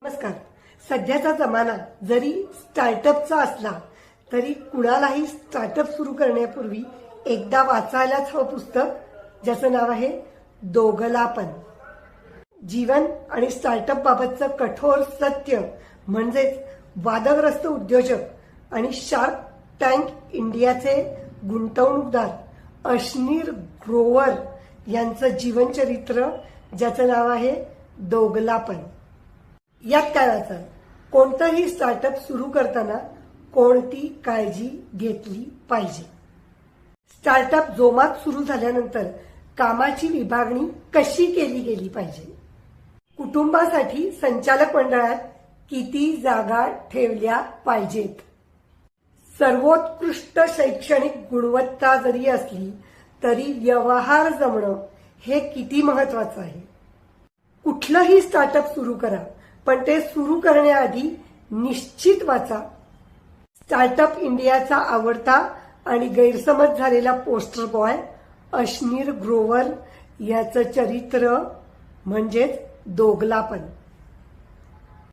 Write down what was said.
नमस्कार. सध्याचा जमाना जरी स्टार्टअपचा असला तरी कुणालाही स्टार्टअप सुरू करण्यापूर्वी एकदा वाचायलाच हवं पुस्तक ज्याचं नाव आहे दोघलापण. जीवन आणि स्टार्टअप बाबतचं कठोर सत्य म्हणजेच वादग्रस्त उद्योजक आणि शार्क टँक इंडियाचे गुंतवणूकदार अश्नीर ग्रोवर यांचं जीवनचरित्र ज्याचं नाव आहे दोघलापण. यात काय वाचा, कोणतंही स्टार्टअप सुरू करताना कोणती काळजी घेतली पाहिजे, स्टार्टअप जोमात सुरू झाल्यानंतर कामाची विभागणी कशी केली गेली पाहिजे, कुटुंबासाठी संचालक मंडळात किती जागा ठेवल्या पाहिजेत, सर्वोत्कृष्ट शैक्षणिक गुणवत्ता जरी असली तरी व्यवहार जमणं हे किती महत्वाचं आहे. कुठलंही स्टार्टअप सुरू करा, पण ते सुरू करण्याआधी निश्चित वाचा. स्टार्टअप इंडियाचा आवडता आणि गैरसमज झालेला पोस्टर बॉय अश्नीर ग्रोवर याचं चरित्र म्हणजेच दोघलापण.